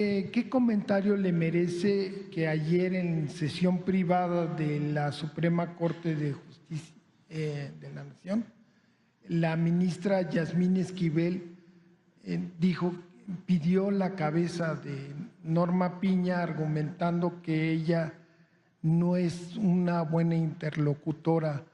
¿Qué comentario le merece que ayer en sesión privada de la Suprema Corte de Justicia de la Nación, la ministra Yasmín Esquivel pidió la cabeza de Norma Piña argumentando que ella no es una buena interlocutora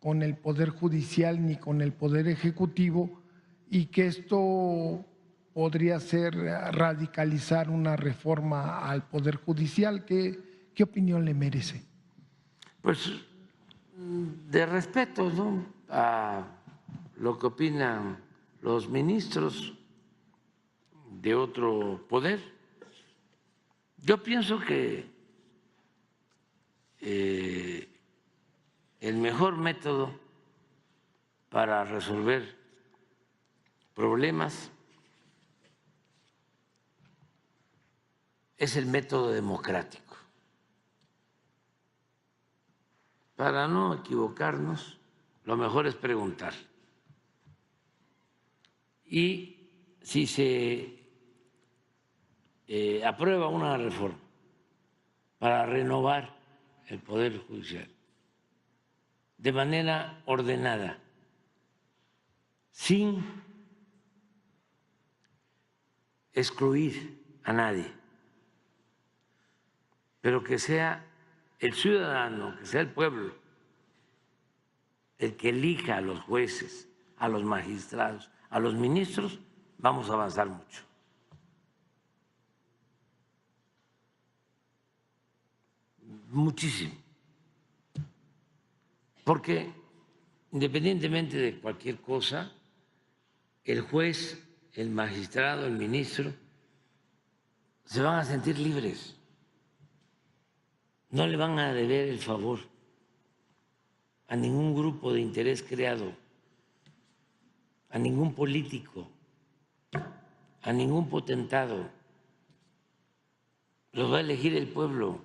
con el Poder Judicial ni con el Poder Ejecutivo y que esto podría ser radicalizar una reforma al Poder Judicial? ¿Qué opinión le merece? Pues de respeto, ¿no?, a lo que opinan los ministros de otro poder. Yo pienso que el mejor método para resolver problemas es el método democrático. Para no equivocarnos, lo mejor es preguntar. Y si se aprueba una reforma para renovar el Poder Judicial de manera ordenada, sin excluir a nadie, pero que sea el ciudadano, que sea el pueblo, el que elija a los jueces, a los magistrados, a los ministros, vamos a avanzar mucho. Muchísimo. Porque independientemente de cualquier cosa, el juez, el magistrado, el ministro, se van a sentir libres. No le van a deber el favor a ningún grupo de interés creado, a ningún político, a ningún potentado. Los va a elegir el pueblo.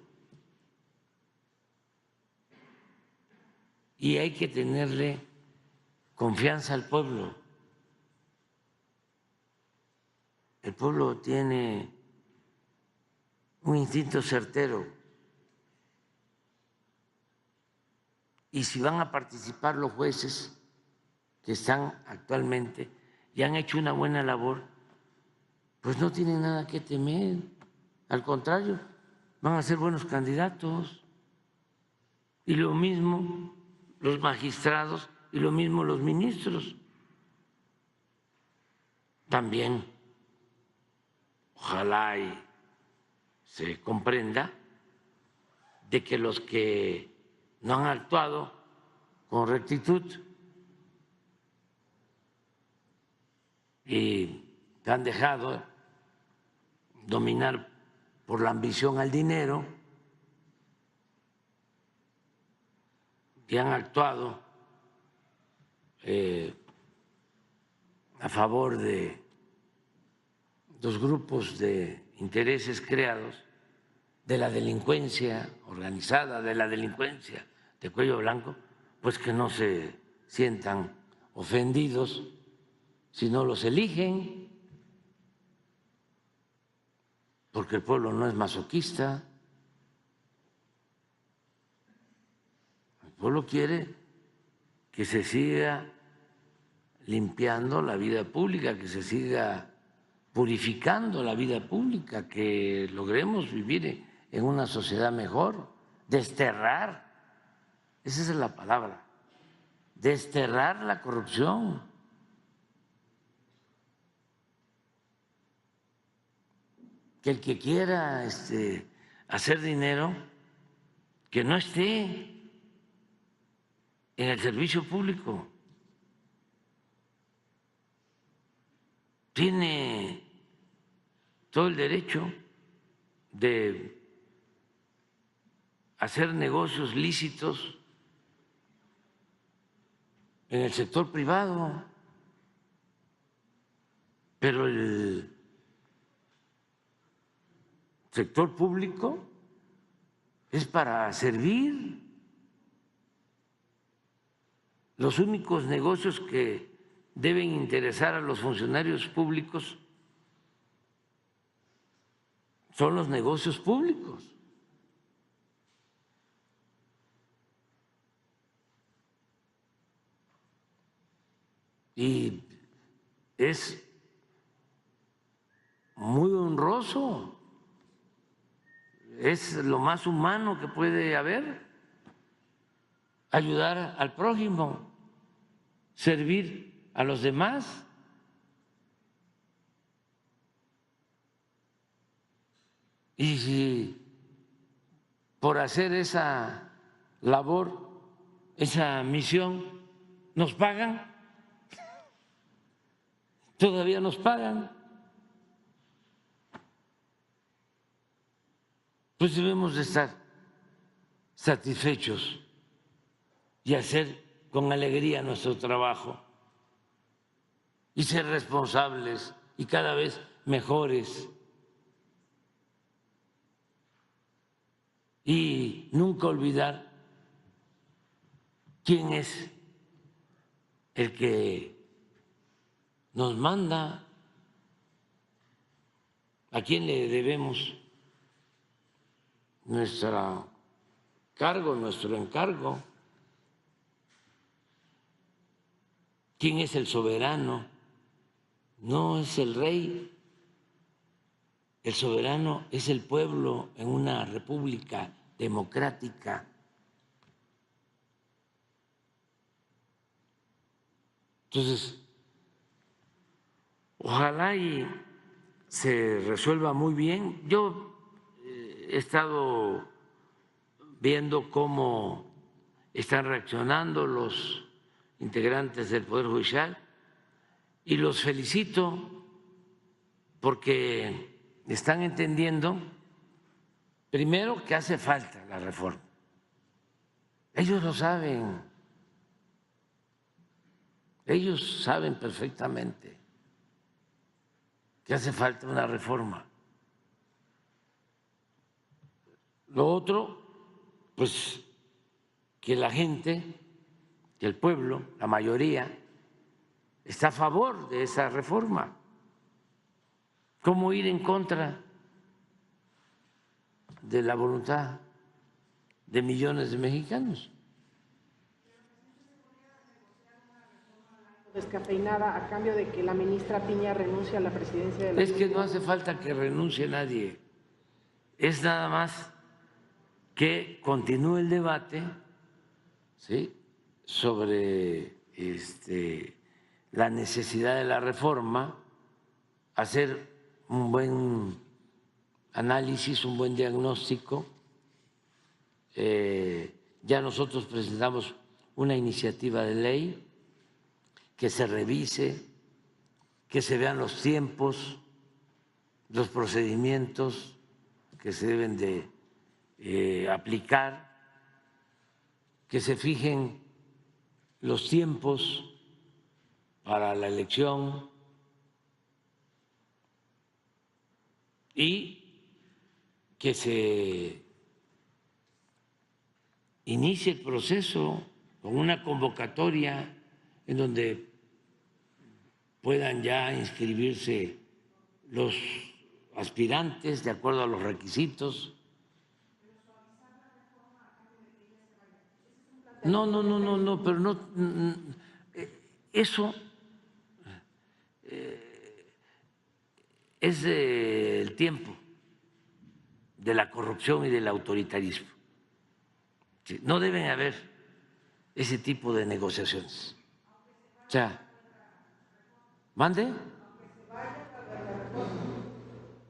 Y hay que tenerle confianza al pueblo. El pueblo tiene un instinto certero. Y si van a participar los jueces que están actualmente y han hecho una buena labor, pues no tienen nada que temer. Al contrario, van a ser buenos candidatos. Y lo mismo los magistrados y lo mismo los ministros. También, ojalá y se comprenda de que los que no han actuado con rectitud y se han dejado dominar por la ambición al dinero y han actuado a favor de los grupos de intereses creados, de la delincuencia organizada, de la delincuencia de cuello blanco, pues que no se sientan ofendidos si no los eligen, porque el pueblo no es masoquista. El pueblo quiere que se siga limpiando la vida pública, que se siga purificando la vida pública, que logremos vivir en una sociedad mejor, desterrar, esa es la palabra, desterrar la corrupción. Que el que quiera hacer dinero, que no esté en el servicio público. Tiene todo el derecho de hacer negocios lícitos en el sector privado, pero el sector público es para servir. Los únicos negocios que deben interesar a los funcionarios públicos son los negocios públicos. Y es muy honroso, es lo más humano que puede haber, ayudar al prójimo, servir a los demás. Y si por hacer esa labor, esa misión, nos pagan, todavía nos pagan, pues debemos de estar satisfechos y hacer con alegría nuestro trabajo y ser responsables y cada vez mejores. Y nunca olvidar quién es el que nos manda, a quién le debemos nuestro cargo, nuestro encargo, quién es el soberano. No es el rey, el soberano es el pueblo en una república democrática. Entonces, ojalá y se resuelva muy bien. Yo he estado viendo cómo están reaccionando los integrantes del Poder Judicial y los felicito porque están entendiendo, primero, que hace falta la reforma. Ellos lo saben, ellos saben perfectamente que hace falta una reforma. Lo otro, pues que la gente, que el pueblo, la mayoría, está a favor de esa reforma. ¿Cómo ir en contra de la voluntad de millones de mexicanos? Descafeinada a cambio de que la ministra Piña renuncie a la presidencia de la Es que no hace falta que renuncie nadie, es nada más que continúe el debate, ¿sí?, sobre la necesidad de la reforma, hacer un buen análisis, un buen diagnóstico. Ya nosotros presentamos una iniciativa de ley, que se revise, que se vean los tiempos, los procedimientos que se deben de aplicar, que se fijen los tiempos para la elección y que se inicie el proceso con una convocatoria en donde puedan ya inscribirse los aspirantes de acuerdo a los requisitos. No, pero no, eso es el tiempo de la corrupción y del autoritarismo. No deben haber ese tipo de negociaciones. O sea, ¿mande?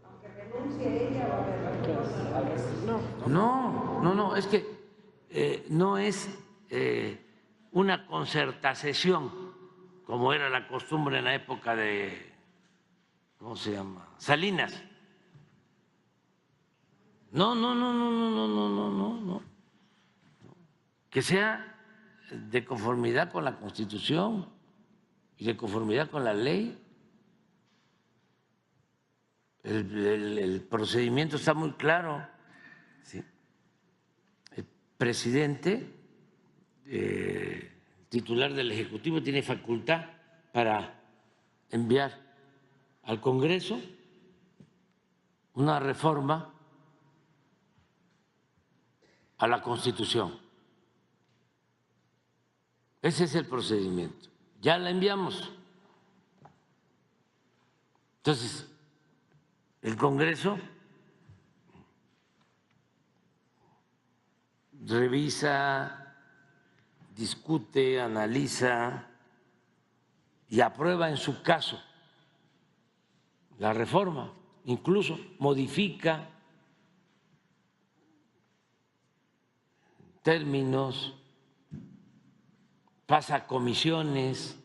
Aunque renuncie ella, va a haber No, es que no es una concertación como era la costumbre en la época de, ¿cómo se llama?, Salinas. No. Que sea de conformidad con la Constitución y de conformidad con la ley. El procedimiento está muy claro. ¿Sí? El presidente, titular del Ejecutivo, tiene facultad para enviar al Congreso una reforma a la Constitución. Ese es el procedimiento. Ya la enviamos. Entonces, el Congreso revisa, discute, analiza y aprueba en su caso la reforma, incluso modifica términos, pasa a comisiones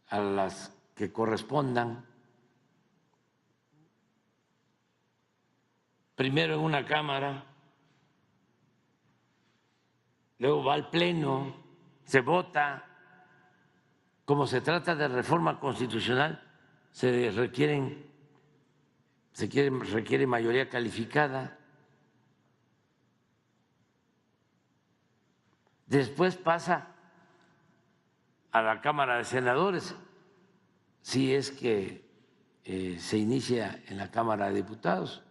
a las que correspondan, primero en una Cámara, luego va al Pleno, se vota. Como se trata de reforma constitucional, requiere mayoría calificada. Después pasa a la Cámara de Senadores, si es que se inicia en la Cámara de Diputados.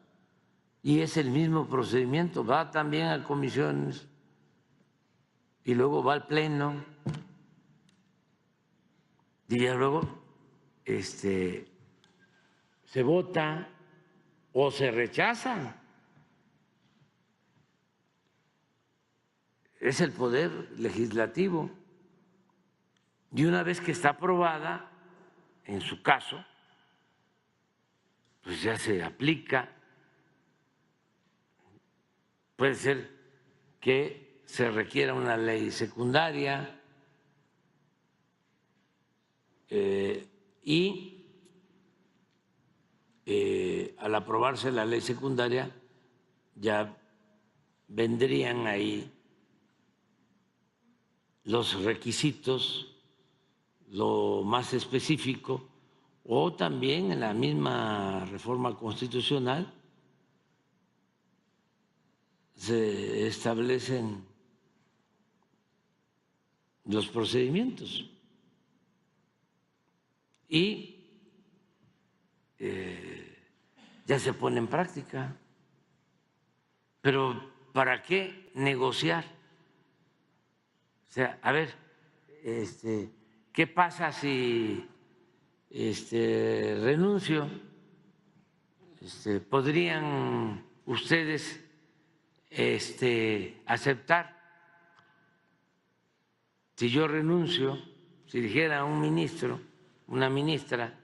Y es el mismo procedimiento, va también a comisiones y luego va al Pleno y ya luego se vota o se rechaza. Es el poder legislativo. Y una vez que está aprobada, en su caso, pues ya se aplica. Puede ser que se requiera una ley secundaria y al aprobarse la ley secundaria ya vendrían ahí los requisitos, lo más específico, o también en la misma reforma constitucional se establecen los procedimientos y ya se pone en práctica. Pero ¿para qué negociar? O sea, a ver, ¿qué pasa si renuncio? ¿Podrían ustedes aceptar si yo renuncio? Si dijera un ministro, una ministra,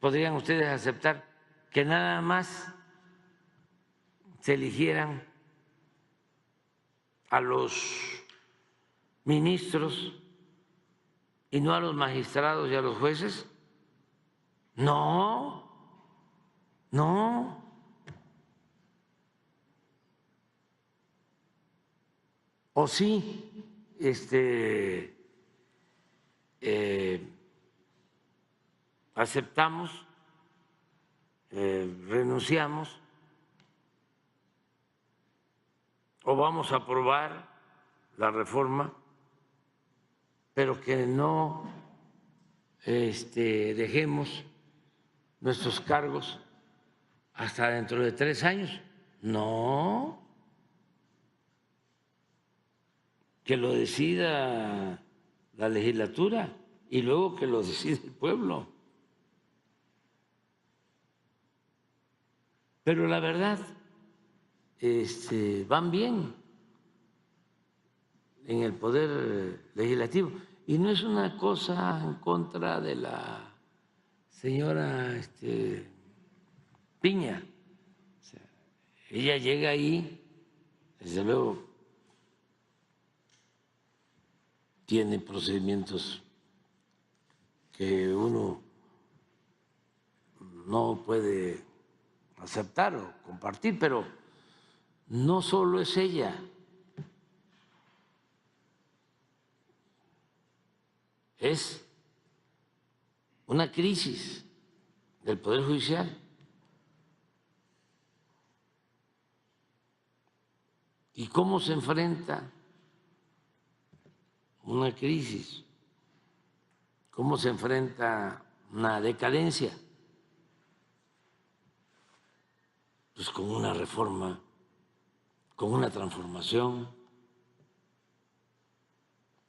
¿podrían ustedes aceptar que nada más se eligieran a los ministros y no a los magistrados y a los jueces? No, no. O sí, aceptamos, renunciamos, o vamos a aprobar la reforma, pero que no dejemos nuestros cargos hasta dentro de 3 años. No, que lo decida la legislatura y luego que lo decida el pueblo. Pero la verdad, van bien en el poder legislativo. Y no es una cosa en contra de la señora Piña. O sea, ella llega ahí, desde luego tiene procedimientos que uno no puede aceptar o compartir, pero no solo es ella. Es una crisis del Poder Judicial. ¿Y cómo se enfrenta una crisis? ¿Cómo se enfrenta una decadencia? pues con una reforma, con una transformación,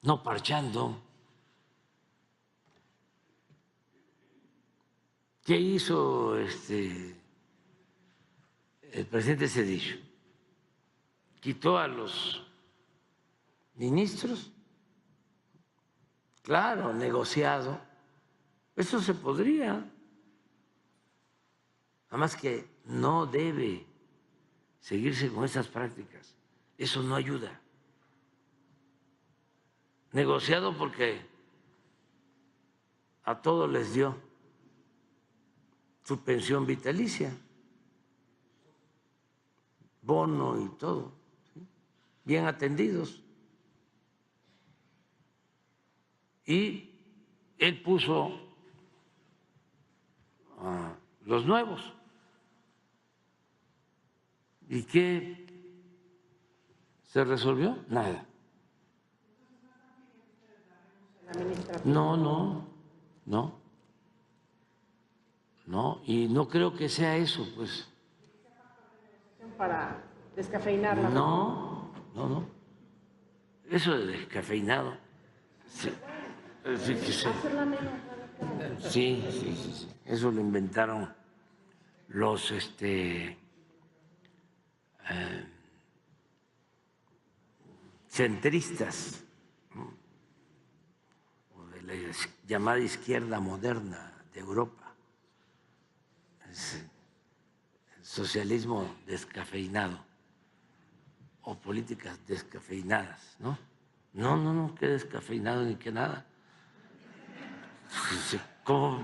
no parchando. ¿Qué hizo el presidente Zedillo? Quitó a los ministros, claro, negociado. Eso se podría, nada más que no debe seguirse con esas prácticas. Eso no ayuda. Negociado porque a todos les dio su pensión vitalicia, bono y todo, ¿sí? Bien atendidos. Y él puso a los nuevos. ¿Y qué se resolvió? Nada. No, y no creo que sea eso, pues. Para descafeinarla. No. Eso de descafeinado. Sí, fíjese. Sí. Eso lo inventaron los centristas, o de la llamada izquierda moderna de Europa. Es el socialismo descafeinado o políticas descafeinadas, ¿no? No, que descafeinado ni que nada. ¿Cómo?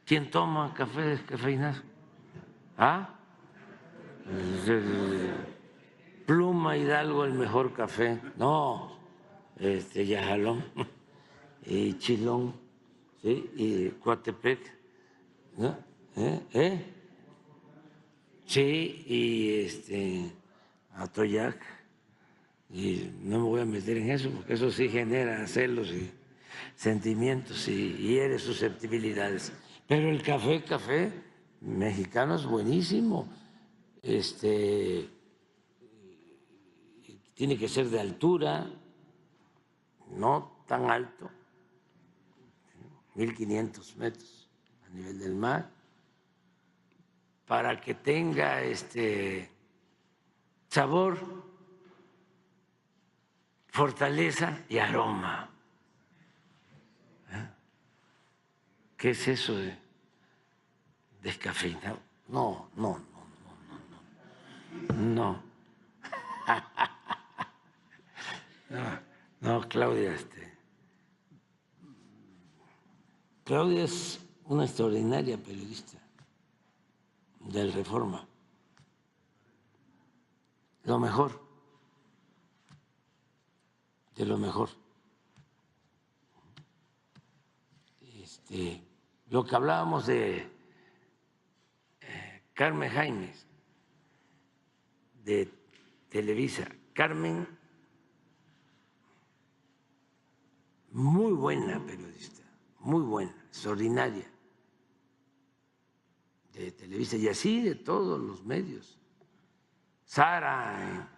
¿Quién toma café descafeinado? ¿Ah? Pluma Hidalgo, el mejor café. No, Yajalón y Chilón, ¿sí? Y Coatepec, ¿no? Sí, y Atoyac. Y no me voy a meter en eso porque eso sí genera celos y sentimientos y hiere susceptibilidades. Pero el café mexicano es buenísimo. Tiene que ser de altura, no tan alto, 1.500 metros a nivel del mar, para que tenga sabor, fortaleza y aroma. ¿Qué es eso de descafeinado? No. No, Claudia, Claudia es una extraordinaria periodista del Reforma. Lo mejor, de lo mejor. Lo que hablábamos de Carmen Jaimes, de Televisa. Carmen, muy buena periodista, muy buena, extraordinaria, de Televisa y así de todos los medios. Sara,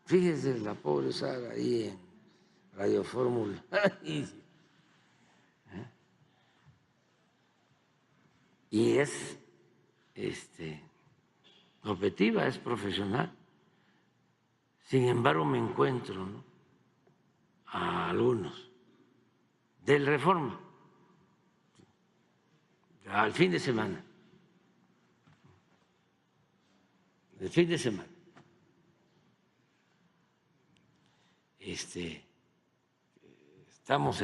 fíjese la pobre Sara ahí en Radio Fórmula. Y es objetiva, es profesional. Sin embargo, me encuentro, ¿no?, a algunos del Reforma al fin de semana. El fin de semana. Estamos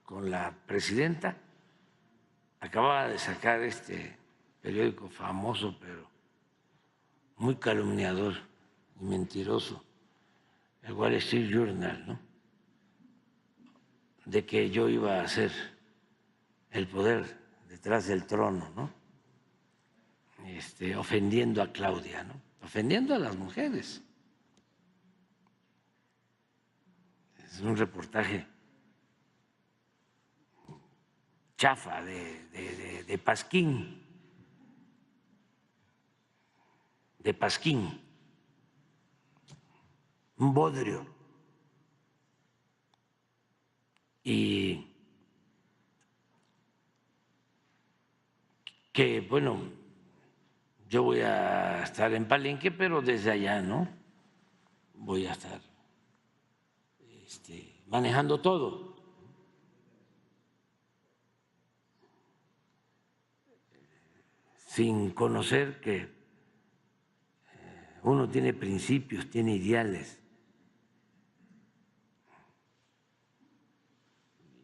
con la presidenta. Acababa de sacar este periódico famoso, pero muy calumniador y mentiroso, el Wall Street Journal, ¿no?, de que yo iba a ser el poder detrás del trono, ¿no?, ofendiendo a Claudia, ¿no?, ofendiendo a las mujeres. Es un reportaje chafa de Pasquín. de Pasquín, un bodrio. Y que, bueno, yo voy a estar en Palenque, pero desde allá, ¿no? Voy a estar manejando todo. Sin conocer que uno tiene principios, tiene ideales.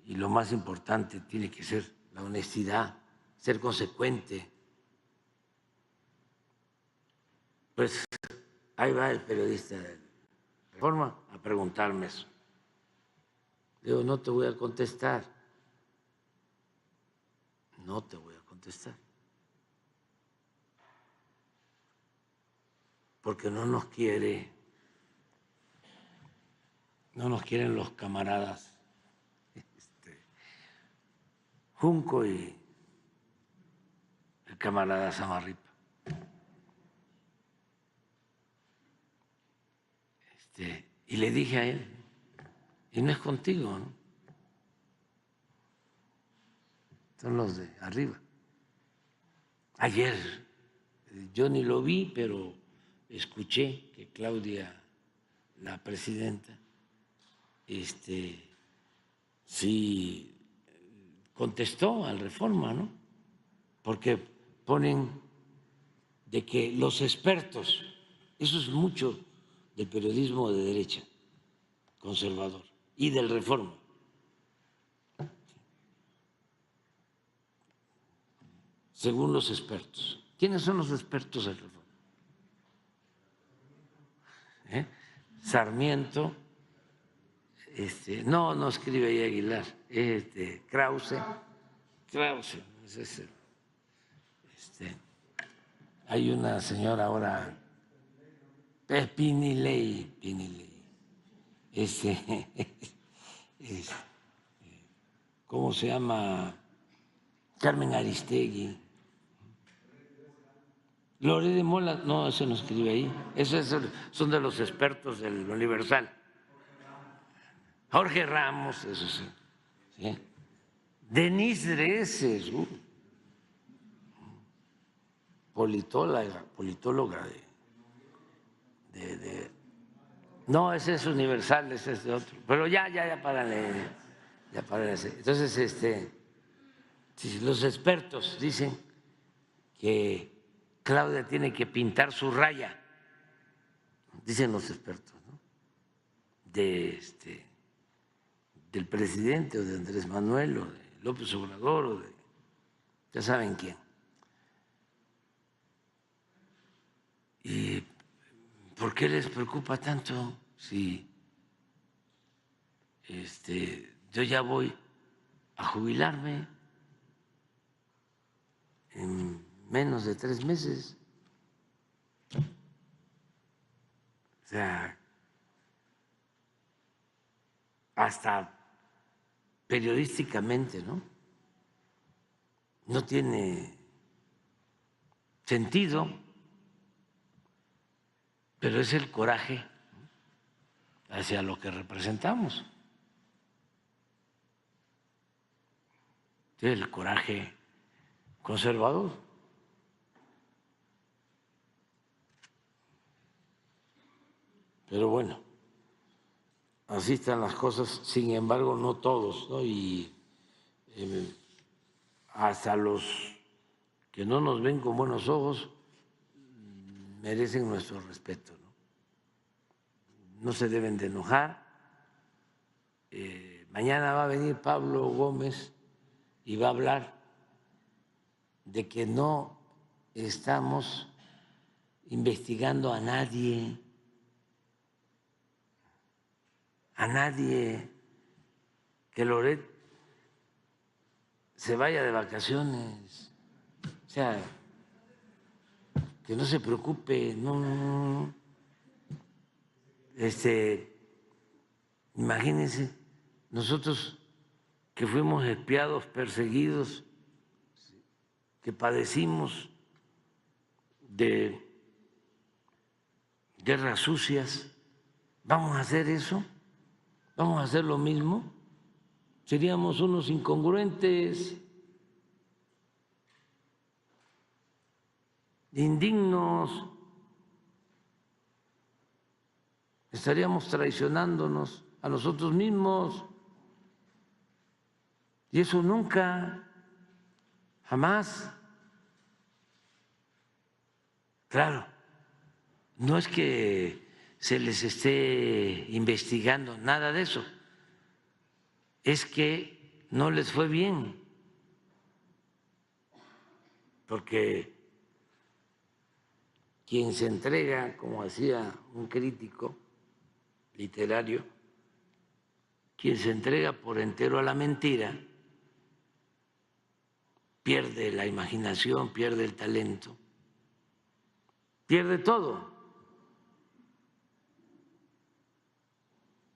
Y lo más importante tiene que ser la honestidad, ser consecuente. Pues ahí va el periodista de Reforma a preguntarme eso. Digo, no te voy a contestar. No te voy a contestar. Porque no nos quieren los camaradas Junco y el camarada Samarripa. Y le dije a él, y no es contigo, ¿no? Son los de arriba. Ayer yo ni lo vi, pero escuché que Claudia, la presidenta, sí contestó al Reforma, ¿no? Porque ponen de que los expertos, eso es mucho del periodismo de derecha, conservador, y del Reforma. Según los expertos. ¿Quiénes son los expertos del Reforma? Sarmiento, no escribe ahí Aguilar, Krause, hay una señora ahora, Pinilei, ¿cómo se llama? Carmen Aristegui. Lore de Mola, no, eso no escribe ahí. Esos son de los expertos del Universal. Jorge Ramos, eso sí. ¿Sí? Denise Dresser, politóloga no, ese es Universal, ese es de otro. Pero ya párale. Entonces, si los expertos dicen que Claudia tiene que pintar su raya, dicen los expertos, ¿no? Del presidente o de Andrés Manuel o de López Obrador o de ya saben quién. ¿Y por qué les preocupa tanto si yo ya voy a jubilarme en menos de 3 meses? O sea, hasta periodísticamente, ¿no? No tiene sentido, pero es el coraje hacia lo que representamos. Es el coraje conservador. Pero bueno, así están las cosas, sin embargo, no todos, ¿no? Y hasta los que no nos ven con buenos ojos merecen nuestro respeto, ¿no? No se deben de enojar. Mañana va a venir Pablo Gómez y va a hablar de que no estamos investigando a nadie, que Loret se vaya de vacaciones, o sea, que no se preocupe, no. Imagínense, nosotros que fuimos espiados, perseguidos, que padecimos de guerras sucias. ¿Vamos a hacer eso? ¿Vamos a hacer lo mismo? Seríamos unos incongruentes, indignos, estaríamos traicionándonos a nosotros mismos. Y eso nunca, jamás. Claro, no es que se les esté investigando, nada de eso. Es que no les fue bien, porque quien se entrega, como decía un crítico literario, quien se entrega por entero a la mentira, pierde la imaginación, pierde el talento, pierde todo.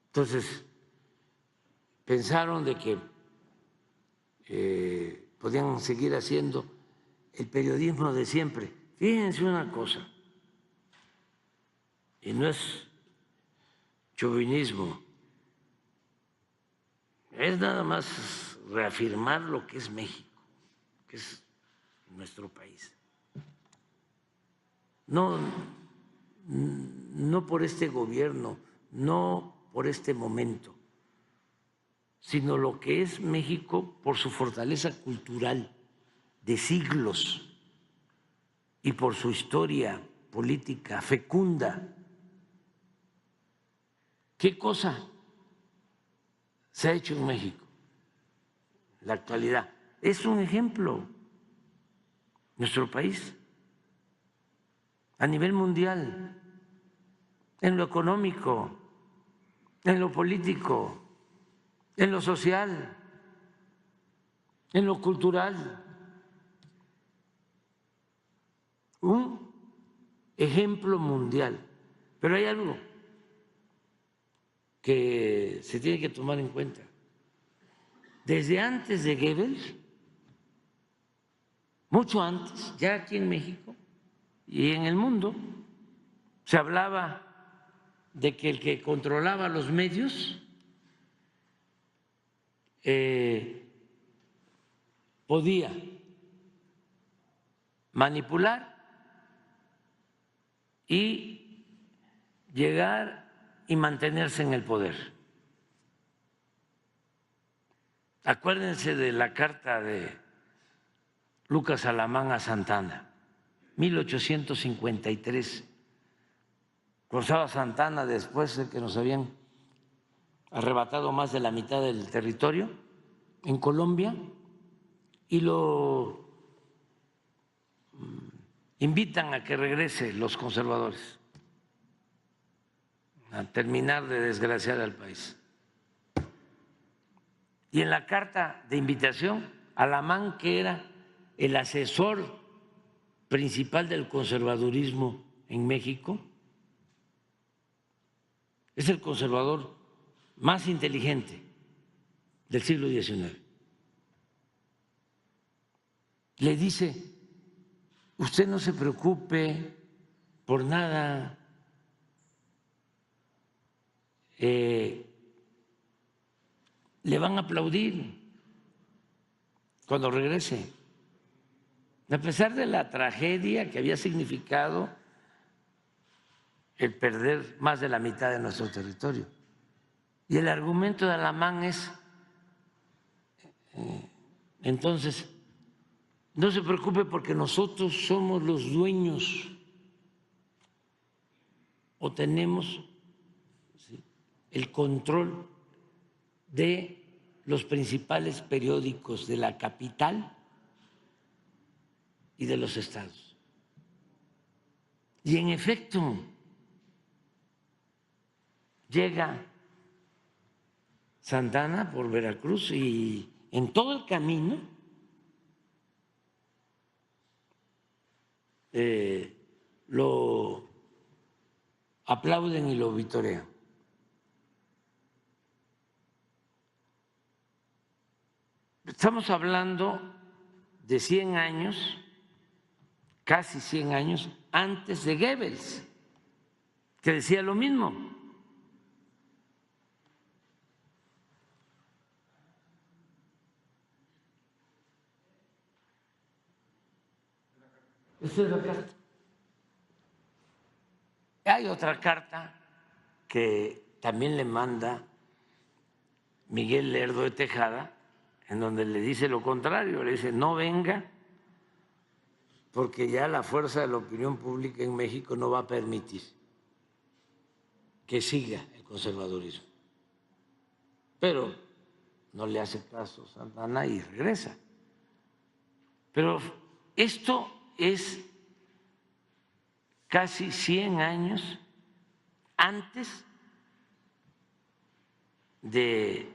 Entonces, pensaron de que podían seguir haciendo el periodismo de siempre. Fíjense una cosa, y no es chauvinismo, es nada más reafirmar lo que es México, que es nuestro país. No por este gobierno, no por este momento, sino lo que es México por su fortaleza cultural de siglos y por su historia política fecunda. ¿Qué cosa se ha hecho en México en la actualidad? Es un ejemplo nuestro país a nivel mundial, en lo económico, en lo político, en lo social, en lo cultural. Un ejemplo mundial. Pero hay algo que se tiene que tomar en cuenta. Desde antes de Goebbels, mucho antes, ya aquí en México y en el mundo, se hablaba de que el que controlaba los medios podía manipular y llegar y mantenerse en el poder. Acuérdense de la carta de Lucas Alamán a Santana, 1853. Cruzaba Santana después de que nos habían arrebatado más de la mitad del territorio en Colombia y lo invitan a que regrese los conservadores a terminar de desgraciar al país. Y en la carta de invitación, Alamán, que era el asesor principal del conservadurismo en México, es el conservador más inteligente del siglo XIX. Le dice, usted no se preocupe por nada, le van a aplaudir cuando regrese, a pesar de la tragedia que había significado el perder más de la mitad de nuestro territorio. Y el argumento de Alamán es, entonces, no se preocupe porque nosotros somos los dueños o tenemos el control de los principales periódicos de la capital y de los estados. Y en efecto, llega Santana por Veracruz y en todo el camino lo aplauden y lo vitorean. Estamos hablando de 100 años, casi 100 años antes de Goebbels, que decía lo mismo. Esa es la carta. Hay otra carta que también le manda Miguel Lerdo de Tejada, en donde le dice lo contrario, le dice no venga porque ya la fuerza de la opinión pública en México no va a permitir que siga el conservadurismo. Pero no le hace caso Santana y regresa. Pero esto es casi 100 años antes de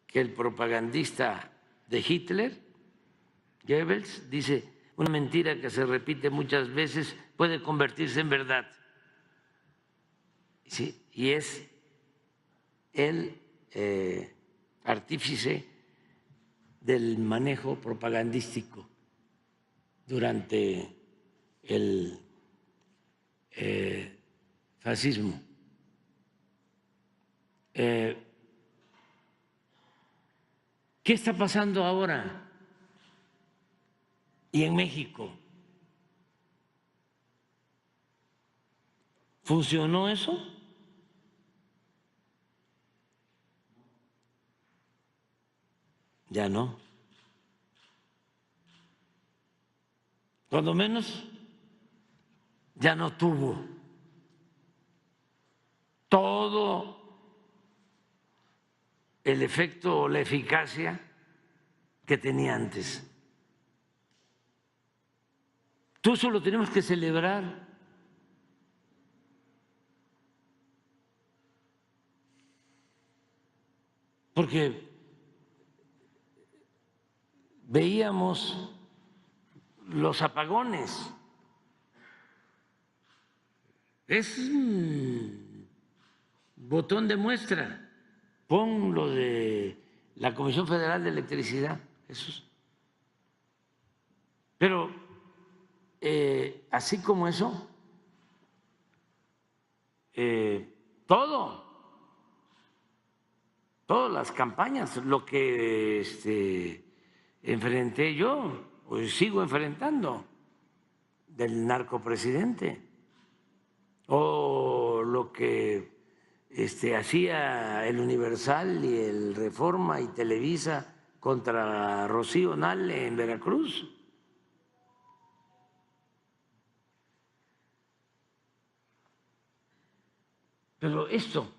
que el propagandista de Hitler, Goebbels, dice, una mentira que se repite muchas veces puede convertirse en verdad. ¿Sí? Y es el artífice del manejo propagandístico durante el fascismo. ¿Qué está pasando ahora? Y en México, ¿funcionó eso? Ya no. Cuando menos ya no tuvo todo el efecto o la eficacia que tenía antes. Todo eso lo tenemos que celebrar. Porque veíamos los apagones. Es un botón de muestra. Pon lo de la Comisión Federal de Electricidad. Eso. Pero así como eso, todas las campañas, lo que enfrenté yo, pues sigo enfrentando, del narcopresidente, o lo que hacía el Universal y el Reforma y Televisa contra Rocío Nale en Veracruz. Pero esto,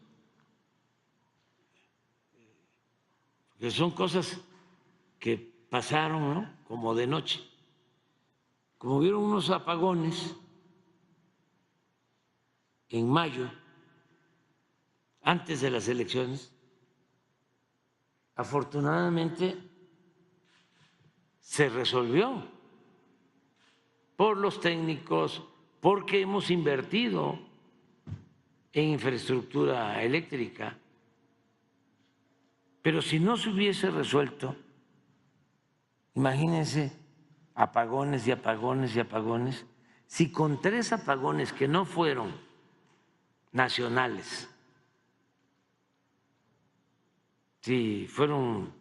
que son cosas que pasaron, ¿no?, como de noche, como hubieron unos apagones en mayo, antes de las elecciones, afortunadamente se resolvió por los técnicos, porque hemos invertido en infraestructura eléctrica. Pero si no se hubiese resuelto, imagínense apagones y apagones y apagones, si con 3 apagones que no fueron nacionales, si fueron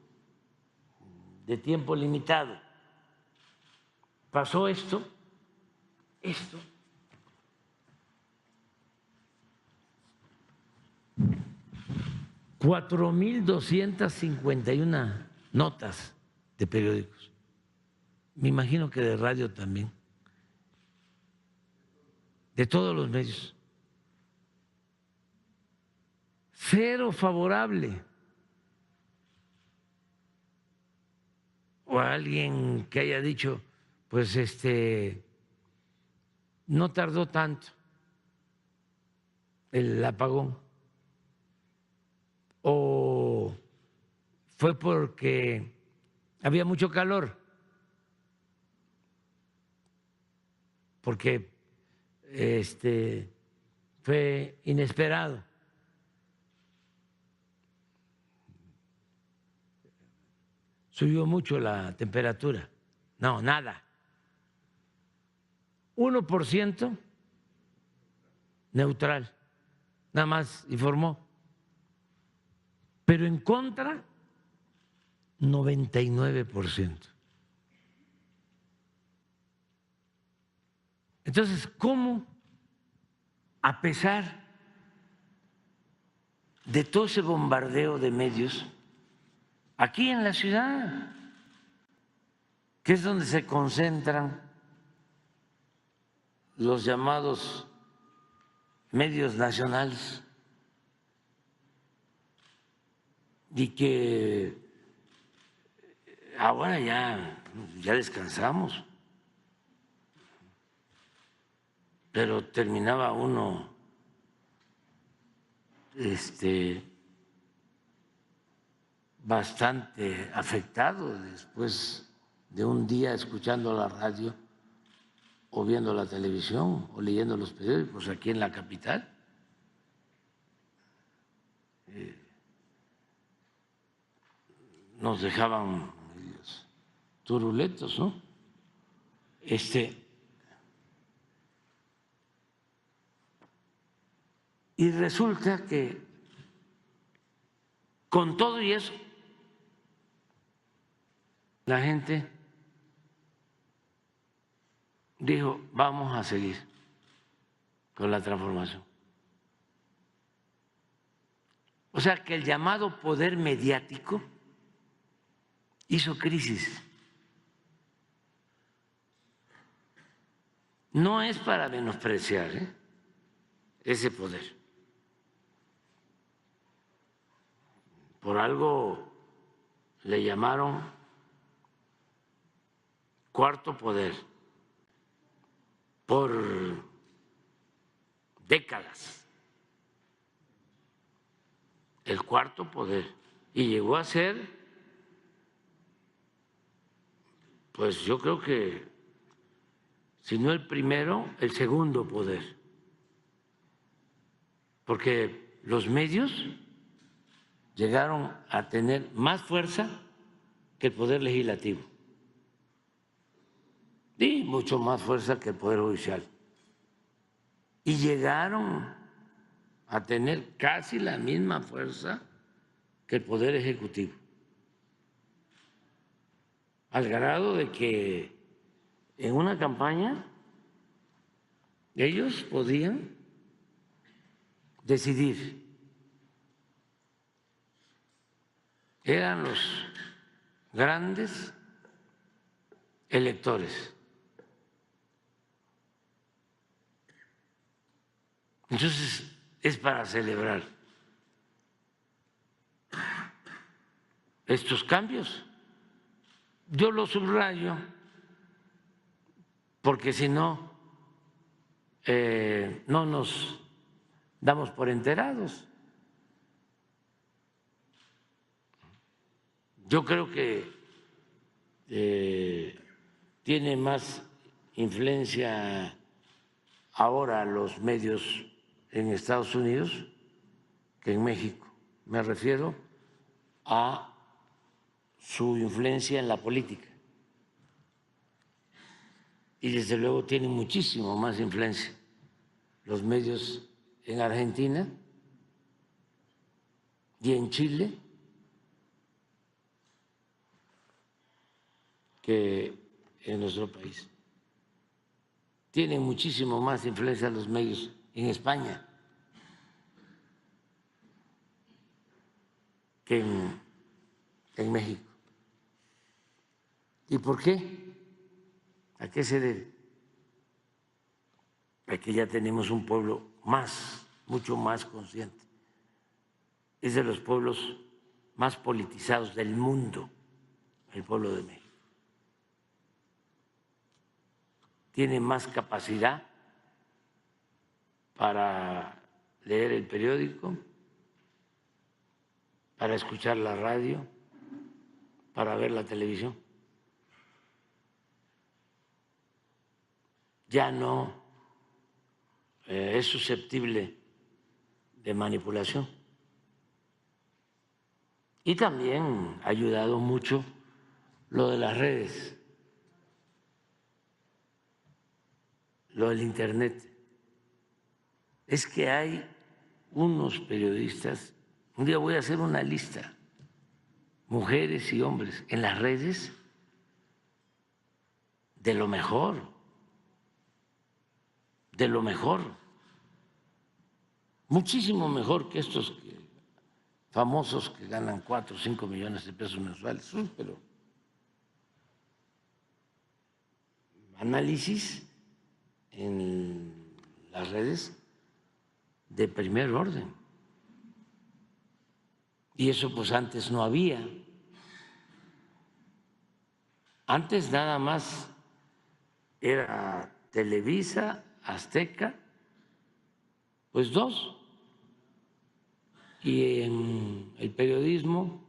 de tiempo limitado, pasó esto, 4.251 notas de periódicos, me imagino que de radio también, de todos los medios. Cero favorable. O alguien que haya dicho, pues no tardó tanto el apagón, o fue porque había mucho calor, porque fue inesperado. Subió mucho la temperatura. No, nada. 1% neutral. nada más informó, pero en contra 99%. Entonces, ¿cómo, a pesar de todo ese bombardeo de medios, aquí en la ciudad, que es donde se concentran los llamados medios nacionales, y que ahora ya descansamos, pero terminaba uno bastante afectado después de un día escuchando la radio o viendo la televisión o leyendo los periódicos aquí en la capital. Nos dejaban turuletos, ¿no? Y resulta que con todo y eso, la gente dijo, vamos a seguir con la transformación. O sea que el llamado poder mediático hizo crisis. No es para menospreciar ese poder. Por algo le llamaron cuarto poder, por décadas, el cuarto poder, y llegó a ser, pues yo creo que, si no el primero, el segundo poder, porque los medios llegaron a tener más fuerza que el poder legislativo y mucho más fuerza que el poder judicial, y llegaron a tener casi la misma fuerza que el poder ejecutivo, al grado de que en una campaña ellos podían decidir, eran los grandes electores. Entonces, es para celebrar estos cambios. Yo lo subrayo porque si no, no nos damos por enterados. Yo creo que tiene más influencia ahora los medios en Estados Unidos que en México. Me refiero a su influencia en la política. Y desde luego tienen muchísimo más influencia los medios en Argentina y en Chile que en nuestro país. Tienen muchísimo más influencia los medios en España que en México. ¿Y por qué? ¿A qué se debe? A que ya tenemos un pueblo mucho más consciente. Es de los pueblos más politizados del mundo, el pueblo de México. Tiene más capacidad para leer el periódico, para escuchar la radio, para ver la televisión. Ya no es susceptible de manipulación. Y también ha ayudado mucho lo de las redes, lo del Internet. Es que hay unos periodistas, un día voy a hacer una lista, mujeres y hombres, en las redes, de lo mejor, muchísimo mejor que estos famosos que ganan 4 o 5 millones de pesos mensuales, pero análisis en las redes de primer orden. Y eso pues antes no había. Antes nada más era Televisa, Azteca, pues 2. Y en el periodismo,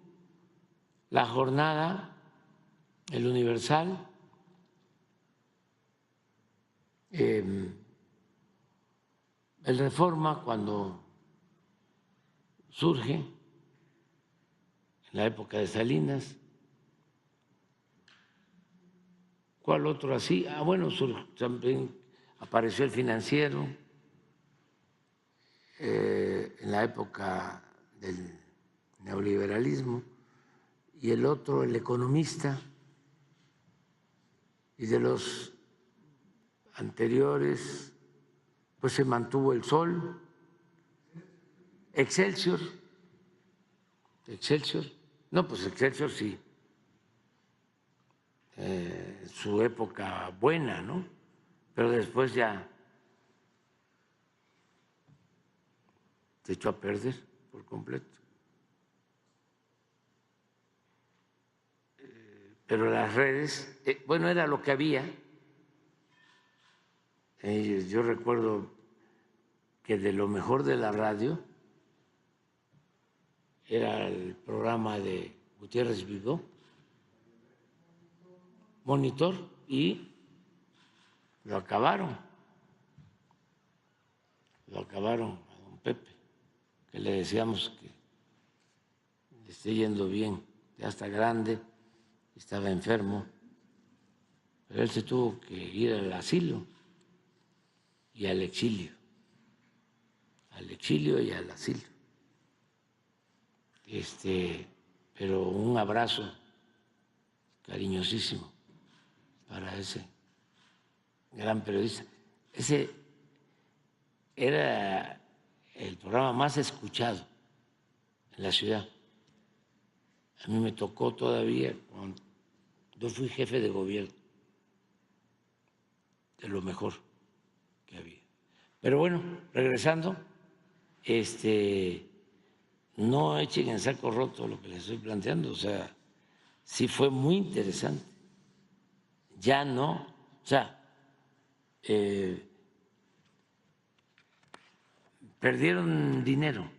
La Jornada, El Universal, el Reforma cuando surge, en la época de Salinas. ¿Cuál otro así? Bueno, también apareció El Financiero en la época del neoliberalismo, y el otro, El Economista, y de los anteriores pues se mantuvo El Sol, Excelsior, no, pues Excelsior sí, su época buena, ¿no? Pero después ya se echó a perder por completo. Pero las redes, bueno, era lo que había. Yo recuerdo que de lo mejor de la radio era el programa de Gutiérrez Vivo, Monitor, y lo acabaron a don Pepe, que le decíamos que le esté yendo bien, ya está grande, estaba enfermo, pero él se tuvo que ir al asilo y al exilio y al asilo. Pero un abrazo cariñosísimo para ese gran periodista. Ese era el programa más escuchado en la ciudad. A mí me tocó todavía, cuando yo fui jefe de gobierno, de lo mejor que había. Pero bueno, regresando, no echen en saco roto lo que les estoy planteando, o sea, sí fue muy interesante. Ya no, o sea, perdieron dinero,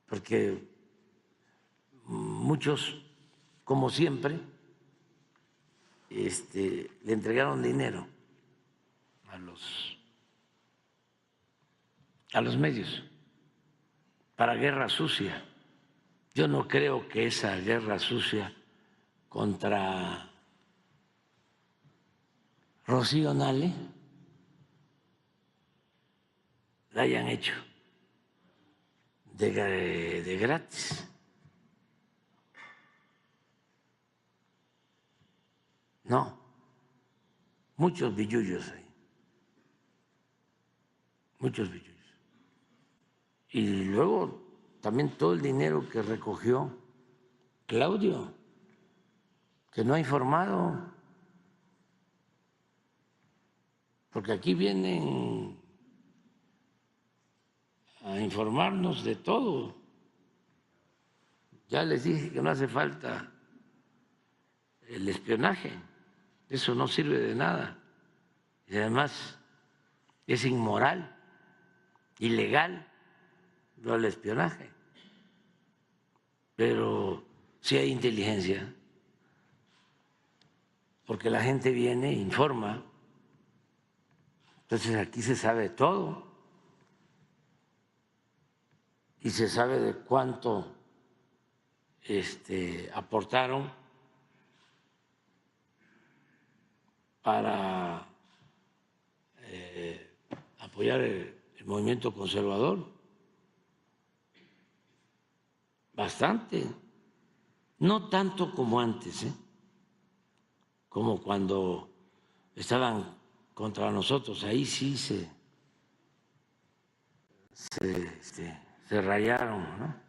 porque muchos, como siempre, le entregaron dinero a los medios para guerra sucia. Yo no creo que esa guerra sucia contra Rocío Nale la hayan hecho de gratis. No, muchos billullos ahí, muchos billullos. Y luego también todo el dinero que recogió Claudio, que no ha informado, porque aquí vienen a informarnos de todo. Ya les dije que no hace falta el espionaje, eso no sirve de nada. Y además es inmoral, ilegal lo del espionaje. Pero sí hay inteligencia, porque la gente viene e informa. Entonces aquí se sabe todo y se sabe de cuánto aportaron para apoyar el el movimiento conservador, bastante, no tanto como antes, como cuando estaban contra nosotros, ahí sí se rayaron, ¿no?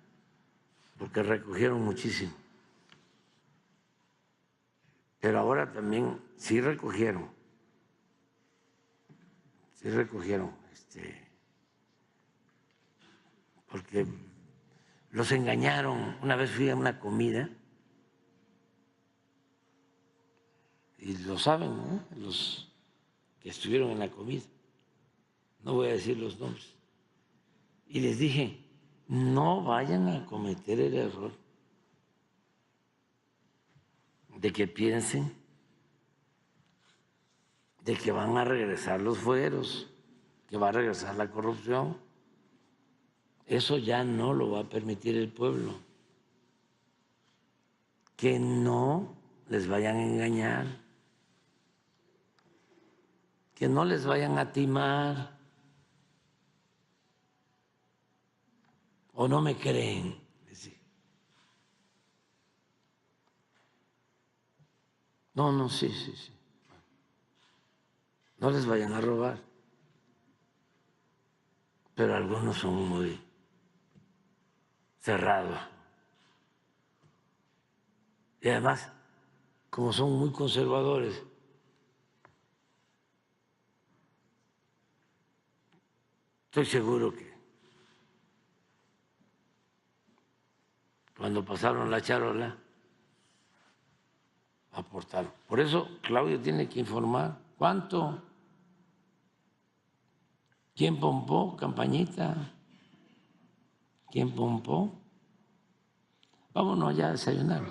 Porque recogieron muchísimo. Pero ahora también sí recogieron, porque los engañaron. Una vez fui a una comida, y lo saben, ¿no?, los que estuvieron en la comida, no voy a decir los nombres, y les dije, no vayan a cometer el error de que piensen de que van a regresar los fueros, que va a regresar la corrupción. Eso ya no lo va a permitir el pueblo. Que no les vayan a engañar, que no les vayan a timar. ¿O no me creen? No, sí. No les vayan a robar. Pero algunos son muy cerrados. Y además, como son muy conservadores, estoy seguro que cuando pasaron la charola, aportaron. Por eso Claudio tiene que informar cuánto, quién pompó, Campañita, quién pompó. Vámonos ya a desayunar.